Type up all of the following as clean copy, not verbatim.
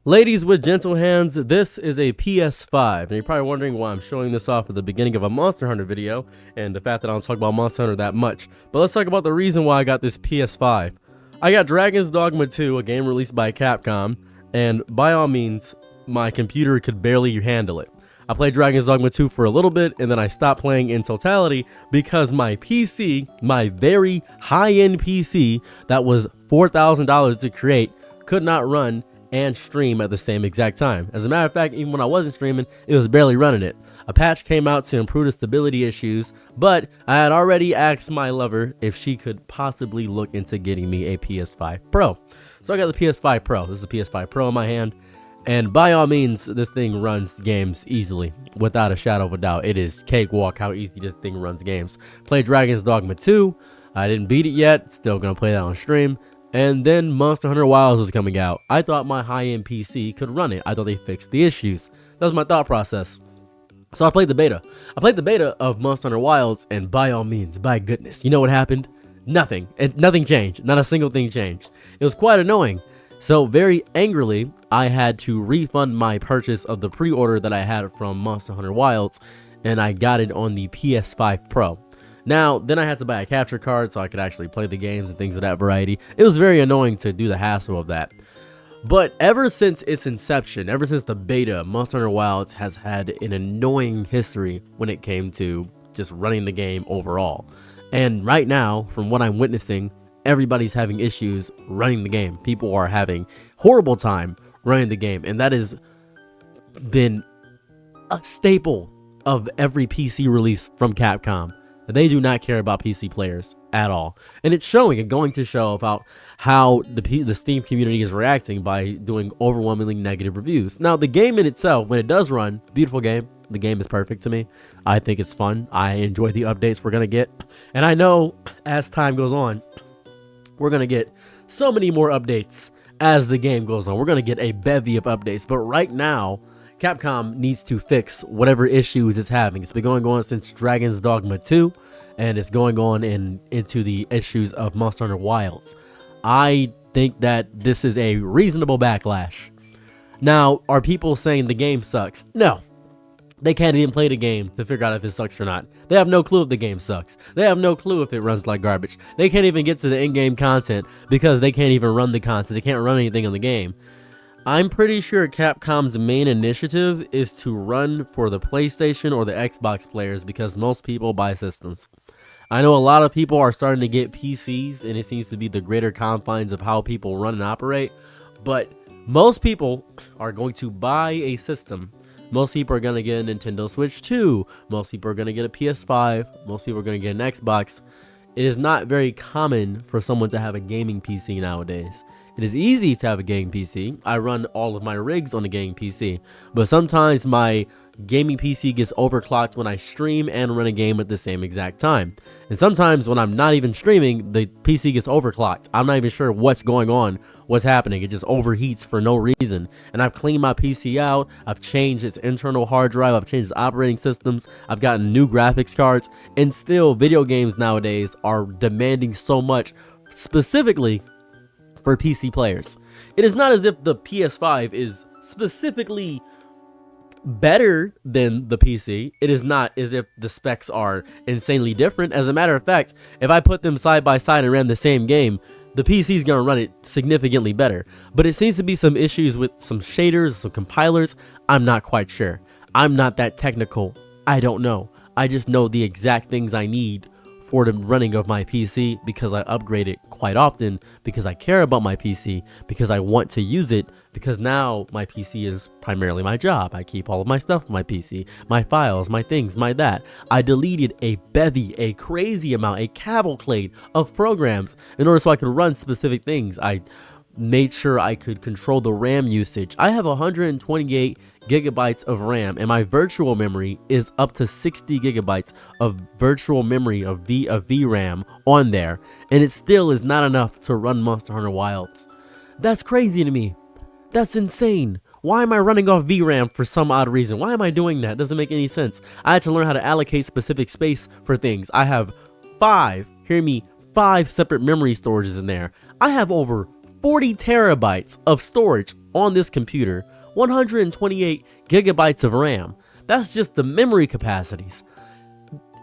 Ladies with gentle hands, this is a PS5, and you're probably wondering why I'm showing this off at the beginning of a Monster Hunter video, and the fact that I don't talk about Monster Hunter that much. But let's talk about the reason why I got this PS5. I got Dragon's Dogma 2, a game released by Capcom, and by all means, my computer could barely handle it. I played Dragon's Dogma 2 for a little bit, and then I stopped playing in totality because my PC, my very high-end PC that was $4,000 to create, could not run and stream at the same exact time. As a matter of fact, even when I wasn't streaming, it was barely running it. A patch came out to improve the stability issues, but I had already asked my lover if she could possibly look into getting me a PS5 Pro. So I got the PS5 Pro. This is the PS5 Pro in my hand, and by all means, this thing runs games easily, without a shadow of a doubt. It is cakewalk how easy this thing runs games. Played Dragon's Dogma 2. I didn't beat it yet. Still gonna play that on stream. And then Monster Hunter Wilds was coming out. I thought my high-end PC could run it. I thought they fixed the issues. That was my thought process. So I played the beta. I played the beta of Monster Hunter Wilds, and by all means, by goodness, you know what happened? Nothing. Nothing changed. Not a single thing changed. It was quite annoying. So very angrily, I had to refund my purchase of the pre-order that I had from Monster Hunter Wilds, and I got it on the PS5 Pro. Now, then I had to buy a capture card so I could actually play the games and things of that variety. It was very annoying to do the hassle of that. But ever since its inception, ever since the beta, Monster Hunter Wilds has had an annoying history when it came to just running the game overall. And right now, from what I'm witnessing, everybody's having issues running the game. People are having horrible time running the game, and that has been a staple of every PC release from Capcom. They do not care about PC players at all, and it's showing and going to show about how the Steam community is reacting by doing overwhelmingly negative reviews. Now, the game in itself, when it does run, beautiful game. The game is perfect to me. I think it's fun. I enjoy the updates we're gonna get, and I know as time goes on, we're gonna get so many more updates as the game goes on. We're gonna get a bevy of updates, but right now, Capcom needs to fix whatever issues it's having. It's been going on since Dragon's Dogma 2, and it's going on into the issues of Monster Hunter Wilds. I think that this is a reasonable backlash. Now, are people saying the game sucks? No. They can't even play the game to figure out if it sucks or not. They have no clue if the game sucks. They have no clue if it runs like garbage. They can't even get to the in-game content because they can't even run the content. They can't run anything in the game. I'm pretty sure Capcom's main initiative is to run for the PlayStation or the Xbox players because most people buy systems. I know a lot of people are starting to get PCs, and it seems to be the greater confines of how people run and operate, but most people are going to buy a system. Most people are going to get a Nintendo Switch 2. Most people are going to get a PS5. Most people are going to get an Xbox. It is not very common for someone to have a gaming PC nowadays. It is easy to have a gaming PC. I run all of my rigs on a gaming PC, but sometimes my gaming PC gets overclocked when I stream and run a game at the same exact time. And sometimes when I'm not even streaming, the PC gets overclocked. I'm not even sure what's going on, what's happening. It just overheats for no reason. And I've cleaned my PC out. I've changed its internal hard drive. I've changed its operating systems. I've gotten new graphics cards. And still, video games nowadays are demanding so much, specifically for PC players. It is not as if the PS5 is specifically better than the PC. It is not as if the specs are insanely different. As a matter of fact, if I put them side by side and ran the same game, the PC is going to run it significantly better. But it seems to be some issues with some shaders, some compilers. I'm not quite sure. I'm not that technical. I don't know. I just know the exact things I need for the running of my PC because I upgrade it quite often, because I care about my PC, because I want to use it, because now my PC is primarily my job. I keep all of my stuff on my PC, my files, my things, my that. I deleted a bevy, a crazy amount, a cavalcade of programs in order so I could run specific things. I made sure I could control the RAM usage. I have 128 gigabytes of RAM, and my virtual memory is up to 60 gigabytes of virtual memory of VRAM on there, and it still is not enough to run Monster Hunter Wilds. That's crazy to me. That's insane. Why am I running off VRAM for some odd reason? Why am I doing that? Doesn't make any sense. I had to learn how to allocate specific space for things. I have 5 separate memory storages in there. I have over 40 terabytes of storage on this computer, 128 gigabytes of RAM. That's just the memory capacities.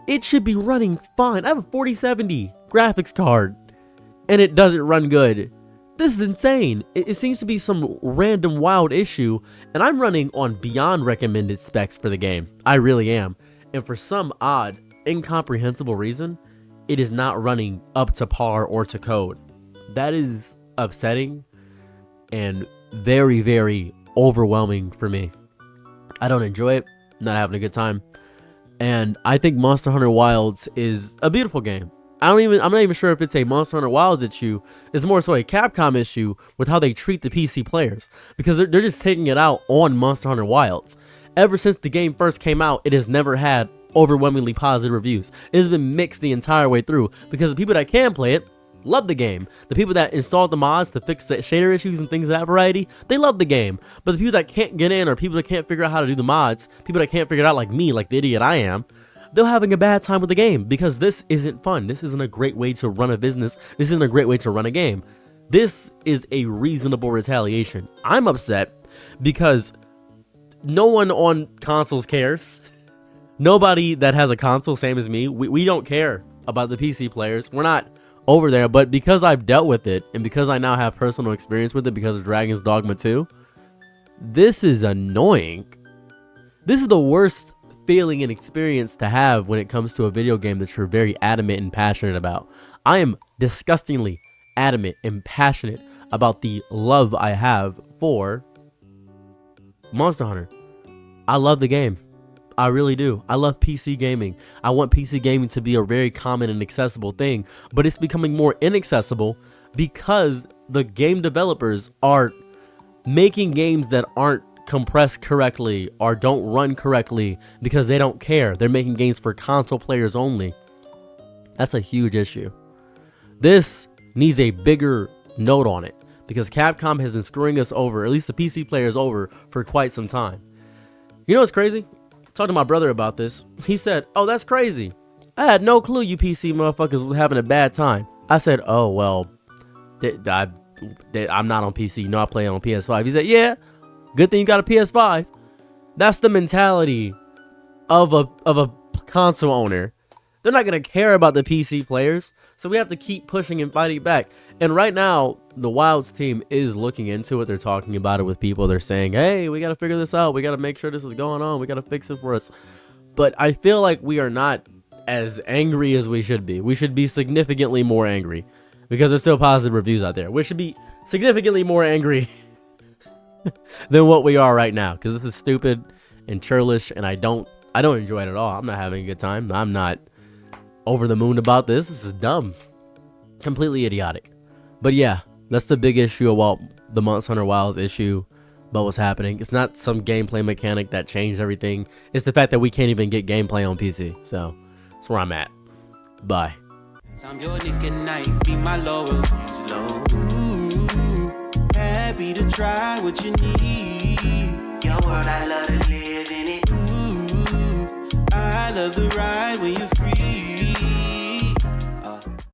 It should be running fine. I have a 4070 graphics card and it doesn't run good. This is insane. It seems to be some random wild issue, and I'm running on beyond recommended specs for the game. I really am. And for some odd, incomprehensible reason, it is not running up to par or to code. That is upsetting and very, very overwhelming for me. I don't enjoy it. I'm not having a good time. And I think Monster Hunter Wilds is a beautiful game. I'm not even sure if it's a Monster Hunter Wilds issue. It's more so a Capcom issue with how they treat the PC players, because they're just taking it out on Monster Hunter Wilds. Ever since the game first came out, it has never had overwhelmingly positive reviews. It has been mixed the entire way through, because the people that can play it love the game. The people that installed the mods to fix the shader issues and things of that variety, they love the game. But the people that can't get in, or people that can't figure out how to do the mods, people that can't figure it out like me, like the idiot I am, they're having a bad time with the game, because this isn't fun. This isn't a great way to run a business. This isn't a great way to run a game. This is a reasonable retaliation. I'm upset because no one on consoles cares. Nobody that has a console, same as me, we don't care about the PC players. We're not over there, but because I've dealt with it, and because I now have personal experience with it because of Dragon's Dogma 2, this is annoying. This is the worst feeling and experience to have when it comes to a video game that you're very adamant and passionate about. I am disgustingly adamant and passionate about the love I have for Monster Hunter. I love the game. I really do. I love PC gaming. I want PC gaming to be a very common and accessible thing, but it's becoming more inaccessible because the game developers are making games that aren't compressed correctly or don't run correctly because they don't care. They're making games for console players only. That's a huge issue. This needs a bigger note on it, because Capcom has been screwing us over, at least the PC players over, for quite some time. You know what's crazy? Talked to my brother about this. He said, "Oh, that's crazy. I had no clue you PC motherfuckers was having a bad time." I said, "Oh, well, I'm not on PC. You know, I play on PS5. He said, "Yeah, good thing you got a PS5. That's the mentality of a console owner. They're not going to care about the PC players. So we have to keep pushing and fighting back. And right now, the Wilds team is looking into it. They're talking about it with people. They're saying, hey, we got to figure this out. We got to make sure this is going on. We got to fix it for us. But I feel like we are not as angry as we should be. We should be significantly more angry, because there's still positive reviews out there. We should be significantly more angry than what we are right now, because this is stupid and churlish, and I don't enjoy it at all. I'm not having a good time. I'm not over the moon about this. This is dumb, completely idiotic. But yeah, that's the big issue about the Monster Hunter Wilds issue about what's happening. It's not some gameplay mechanic that changed everything. It's the fact that we can't even get gameplay on PC. So that's where I'm at. Bye. I'm your nigga night, be my loyal, slow. Ooh, happy to try what you need. Your world, I love to live in it. Ooh, I love the ride when you're free.